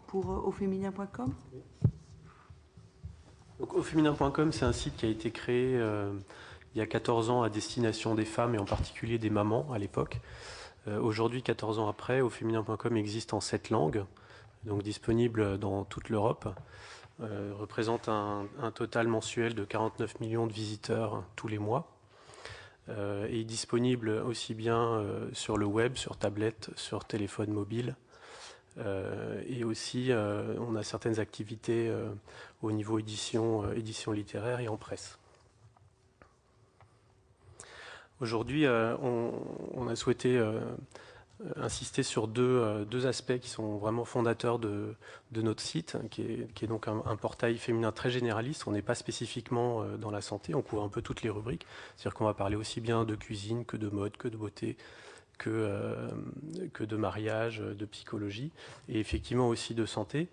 Pour auféminin.com. Donc, auféminin.com, c'est un site qui a été créé il y a 14 ans à destination des femmes et en particulier des mamans à l'époque. Aujourd'hui, 14 ans après, auféminin.com existe en 7 langues, donc disponible dans toute l'Europe. Représente un total mensuel de 49 millions de visiteurs tous les mois. Et disponible aussi bien sur le web, sur tablette, sur téléphone mobile. Et aussi, on a certaines activités au niveau édition littéraire et en presse. Aujourd'hui, on a souhaité insister sur deux aspects qui sont vraiment fondateurs de notre site, qui est donc un portail féminin très généraliste. On n'est pas spécifiquement dans la santé, on couvre un peu toutes les rubriques. C'est-à-dire qu'on va parler aussi bien de cuisine que de mode, que de beauté, que de mariage, de psychologie, et effectivement aussi de santé.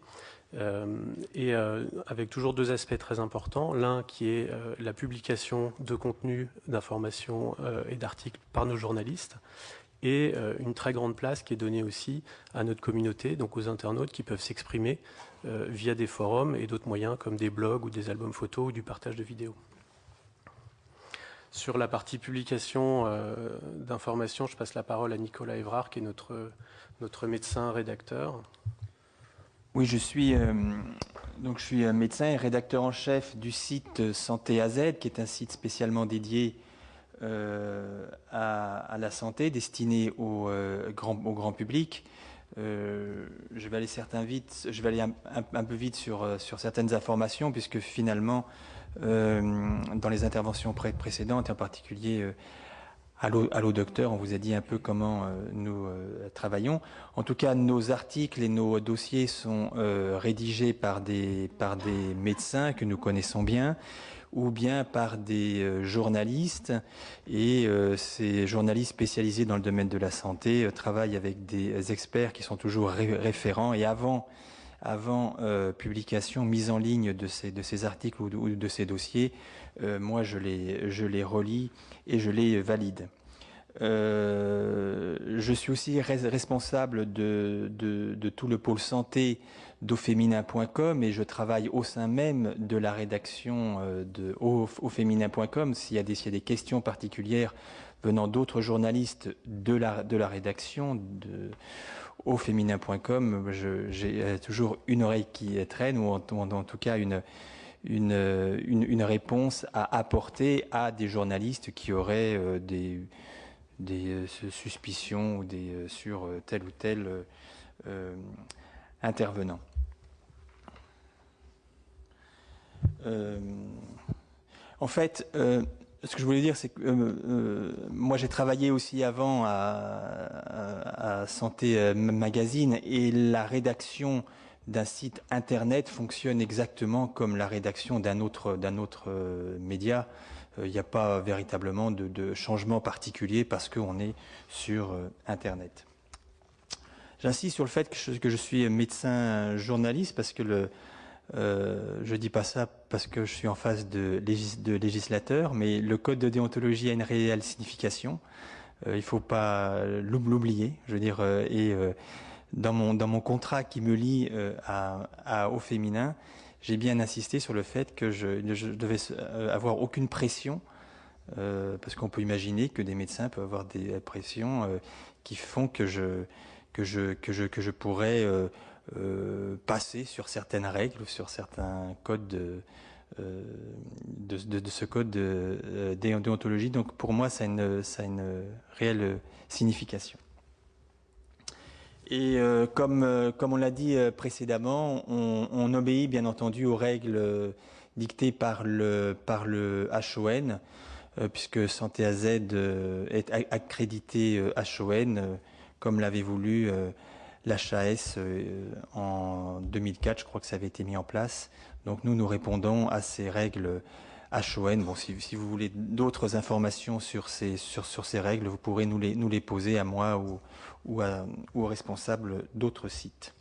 Avec toujours deux aspects très importants. L'un qui est la publication de contenus, d'informations et d'articles par nos journalistes, et une très grande place qui est donnée aussi à notre communauté, donc aux internautes qui peuvent s'exprimer via des forums et d'autres moyens comme des blogs ou des albums photos ou du partage de vidéos. Sur la partie publication d'informations, je passe la parole à Nicolas Évrard, qui est notre médecin rédacteur. Oui, je suis médecin et rédacteur en chef du site Santé AZ, qui est un site spécialement dédié à la santé, destiné au grand public. Je vais aller un peu vite sur certaines informations, puisque finalement, dans les interventions précédentes, et en particulier Allô docteur, on vous a dit un peu comment nous travaillons. En tout cas, nos articles et nos dossiers sont rédigés par des médecins que nous connaissons bien, ou bien par des journalistes. Et ces journalistes spécialisés dans le domaine de la santé travaillent avec des experts qui sont toujours référents. Et avant publication, mise en ligne de ces articles ou de ces dossiers, moi je les relis et je les valide. Je suis aussi responsable de tout le pôle santé d'auféminin.com et je travaille au sein même de la rédaction de auféminin.com. S'il y a des questions particulières venant d'autres journalistes de la rédaction de auféminin.com, j'ai toujours une oreille qui traîne, ou en tout cas une réponse à apporter à des journalistes qui auraient des suspicions ou sur tel ou tel intervenant. En fait, ce que je voulais dire, c'est que moi j'ai travaillé aussi avant à Santé Magazine, et la rédaction d'un site internet fonctionne exactement comme la rédaction d'un autre média. Il n'y a pas véritablement de changement particulier parce qu'on est sur internet. J'insiste sur le fait que je suis médecin journaliste, parce que je dis pas ça parce que je suis en face de législateur, mais le code de déontologie a une réelle signification. Il faut pas l'oublier. Je veux dire, dans mon contrat qui me lie au féminin, j'ai bien insisté sur le fait que je devais avoir aucune pression, parce qu'on peut imaginer que des médecins peuvent avoir des pressions qui font que je pourrais passer sur certaines règles ou sur certains codes de ce code de déontologie. Donc pour moi, ça a une réelle signification. Et comme on l'a dit précédemment, on obéit bien entendu aux règles dictées par le HON, puisque Santé AZ est accrédité HON, comme l'avait voulu l'HAS en 2004, je crois que ça avait été mis en place. Donc nous répondons à ces règles HON. Bon, si vous voulez d'autres informations sur ces règles, vous pourrez nous les poser à moi ou aux responsables d'autres sites.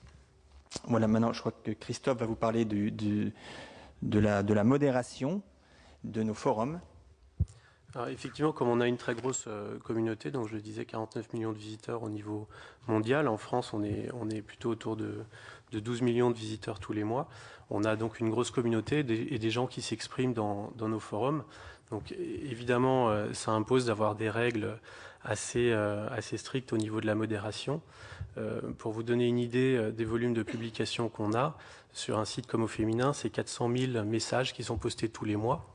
Voilà, maintenant je crois que Christophe va vous parler de la modération de nos forums. Alors, effectivement, comme on a une très grosse communauté, donc je le disais, 49 millions de visiteurs au niveau mondial. En France, on est plutôt autour de 12 millions de visiteurs tous les mois. On a donc une grosse communauté et des gens qui s'expriment dans nos forums. Donc évidemment, ça impose d'avoir des règles assez strictes au niveau de la modération. Pour vous donner une idée des volumes de publications qu'on a, sur un site comme Au Féminin, c'est 400 000 messages qui sont postés tous les mois.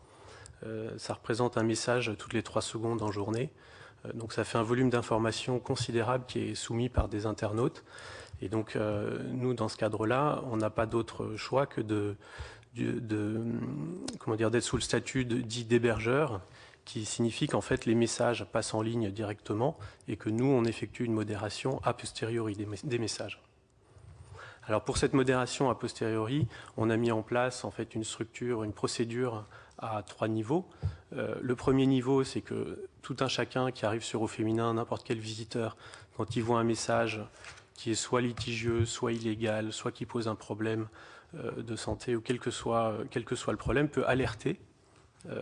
Ça représente un message toutes les 3 secondes en journée. Donc ça fait un volume d'informations considérable qui est soumis par des internautes. Et donc nous, dans ce cadre-là, on n'a pas d'autre choix que d'être sous le statut dit d'hébergeur, qui signifie qu'en fait les messages passent en ligne directement et que nous, on effectue une modération a posteriori des messages. Alors pour cette modération a posteriori, on a mis en place en fait une structure, une procédure à 3 niveaux. Le premier niveau, c'est que tout un chacun qui arrive sur Au Féminin, n'importe quel visiteur, quand il voit un message qui est soit litigieux, soit illégal, soit qui pose un problème de santé, ou quel que soit le problème, peut alerter,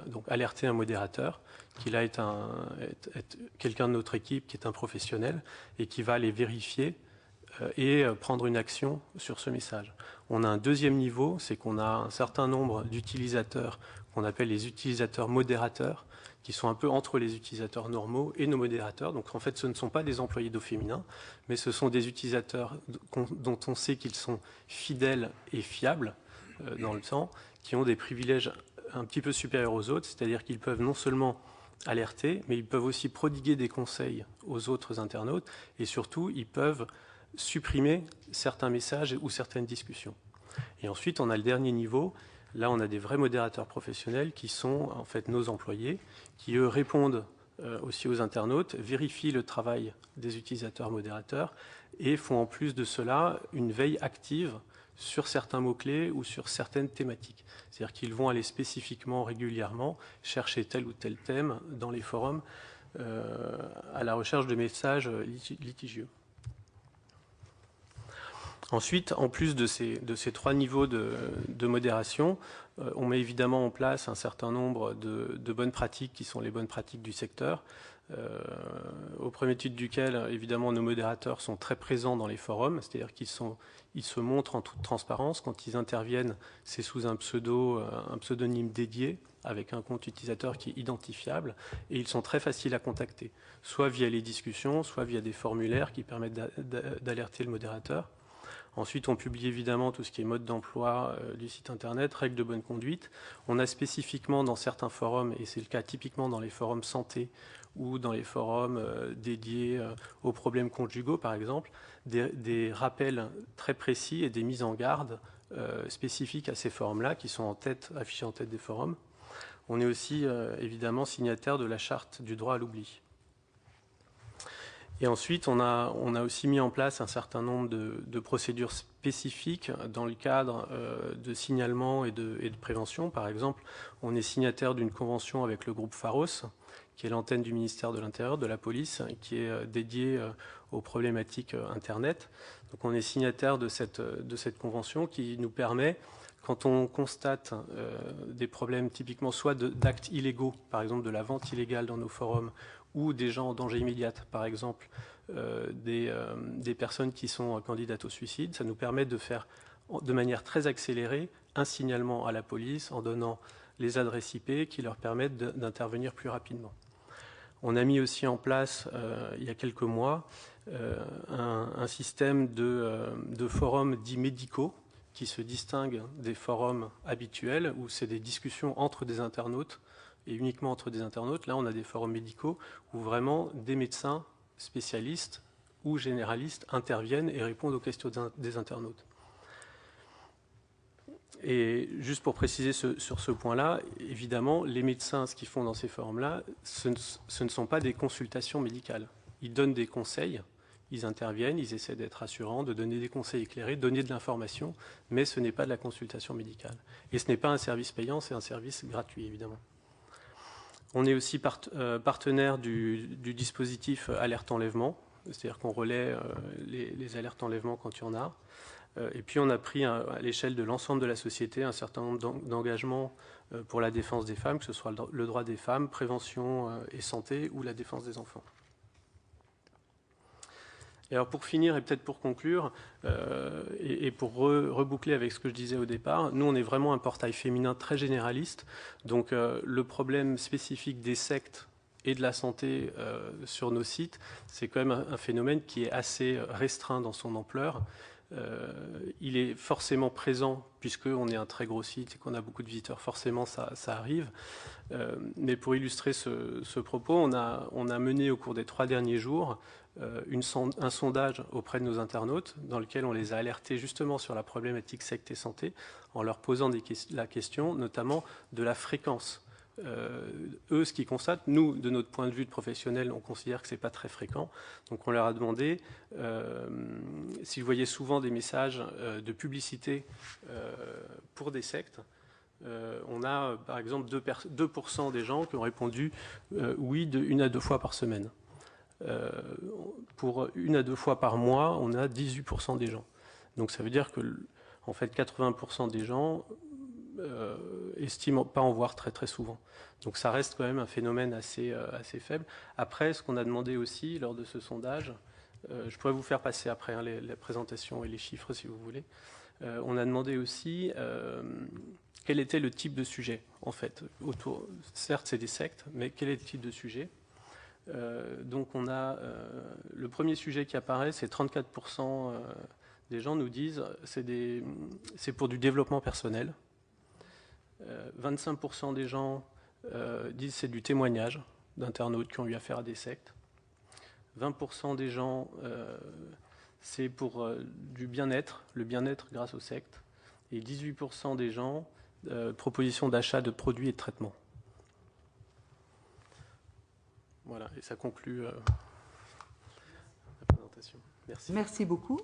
donc alerter un modérateur, qui là est quelqu'un de notre équipe, qui est un professionnel, et qui va aller vérifier et prendre une action sur ce message. On a un deuxième niveau, c'est qu'on a un certain nombre d'utilisateurs qu'on appelle les utilisateurs modérateurs, qui sont un peu entre les utilisateurs normaux et nos modérateurs. Donc en fait, ce ne sont pas des employés d'Au Féminin, mais ce sont des utilisateurs dont on sait qu'ils sont fidèles et fiables dans le temps, qui ont des privilèges un petit peu supérieurs aux autres, c'est-à-dire qu'ils peuvent non seulement alerter, mais ils peuvent aussi prodiguer des conseils aux autres internautes, et surtout, ils peuvent supprimer certains messages ou certaines discussions. Et ensuite, on a le dernier niveau. Là, on a des vrais modérateurs professionnels qui sont en fait nos employés, qui eux répondent aussi aux internautes, vérifient le travail des utilisateurs modérateurs et font en plus de cela une veille active sur certains mots-clés ou sur certaines thématiques. C'est-à-dire qu'ils vont aller spécifiquement, régulièrement, chercher tel ou tel thème dans les forums à la recherche de messages litigieux. Ensuite, en plus de ces 3 niveaux de modération, on met évidemment en place un certain nombre de bonnes pratiques qui sont les bonnes pratiques du secteur. Au premier titre duquel, évidemment, nos modérateurs sont très présents dans les forums, c'est-à-dire qu'ils se montrent en toute transparence. Quand ils interviennent, c'est sous un pseudonyme dédié, avec un compte utilisateur qui est identifiable, et ils sont très faciles à contacter, soit via les discussions, soit via des formulaires qui permettent d'alerter le modérateur. Ensuite, on publie évidemment tout ce qui est mode d'emploi du site internet, règles de bonne conduite. On a spécifiquement dans certains forums, et c'est le cas typiquement dans les forums santé ou dans les forums dédiés aux problèmes conjugaux, par exemple, des rappels très précis et des mises en garde spécifiques à ces forums-là, qui sont affichés en tête des forums. On est aussi évidemment signataire de la charte du droit à l'oubli. Et ensuite, on a aussi mis en place un certain nombre de procédures spécifiques dans le cadre de signalement et de prévention. Par exemple, on est signataire d'une convention avec le groupe Pharos, qui est l'antenne du ministère de l'Intérieur, de la police, qui est dédiée aux problématiques Internet. Donc on est signataire de cette convention qui nous permet, quand on constate des problèmes typiquement soit d'actes illégaux, par exemple de la vente illégale dans nos forums, ou des gens en danger immédiat, par exemple des personnes qui sont candidates au suicide, ça nous permet de faire de manière très accélérée un signalement à la police en donnant les adresses IP qui leur permettent d'intervenir plus rapidement. On a mis aussi en place, il y a quelques mois, un système de forums dits médicaux qui se distinguent des forums habituels où c'est des discussions entre des internautes et uniquement entre des internautes. Là, on a des forums médicaux où vraiment des médecins spécialistes ou généralistes interviennent et répondent aux questions des internautes. Et juste pour préciser sur ce point-là, évidemment, les médecins, ce qu'ils font dans ces forums-là, ce ne sont pas des consultations médicales. Ils donnent des conseils, ils interviennent, ils essaient d'être rassurants, de donner des conseils éclairés, donner de l'information, mais ce n'est pas de la consultation médicale. Et ce n'est pas un service payant, c'est un service gratuit, évidemment. On est aussi partenaire du dispositif Alerte Enlèvement, c'est-à-dire qu'on relaie les alertes enlèvement quand il y en a. Et puis on a pris à l'échelle de l'ensemble de la société un certain nombre d'engagements pour la défense des femmes, que ce soit le droit des femmes, prévention et santé, ou la défense des enfants. Et alors pour finir et peut-être pour conclure, et pour reboucler avec ce que je disais au départ, nous on est vraiment un portail féminin très généraliste, donc le problème spécifique des sectes et de la santé sur nos sites, c'est quand même un phénomène qui est assez restreint dans son ampleur. Il est forcément présent, puisqu'on est un très gros site et qu'on a beaucoup de visiteurs, forcément ça arrive. Mais pour illustrer ce propos, on a mené au cours des 3 derniers jours un sondage auprès de nos internautes dans lequel on les a alertés justement sur la problématique secte et santé en leur posant la question notamment de la fréquence. Eux, ce qu'ils constatent, nous, de notre point de vue de professionnel, on considère que ce n'est pas très fréquent. Donc on leur a demandé s'ils voyaient souvent des messages de publicité pour des sectes. On a par exemple 2% des gens qui ont répondu oui 1 à 2 fois par semaine. Pour 1 à 2 fois par mois, on a 18% des gens. Donc ça veut dire que en fait 80% des gens estiment pas en voir très très souvent. Donc ça reste quand même un phénomène assez faible. Après, ce qu'on a demandé aussi lors de ce sondage, je pourrais vous faire passer après la présentation et les chiffres si vous voulez. On a demandé aussi quel était le type de sujet en fait autour. Certes, c'est des sectes, mais quel est le type de sujet? Donc on a le premier sujet qui apparaît, c'est 34% des gens nous disent c'est pour du développement personnel. 25% des gens disent c'est du témoignage d'internautes qui ont eu affaire à des sectes. 20% des gens c'est pour du bien-être, le bien-être grâce aux sectes. Et 18% des gens proposition d'achat de produits et de traitements. Voilà, et ça conclut la présentation. Merci. Merci beaucoup.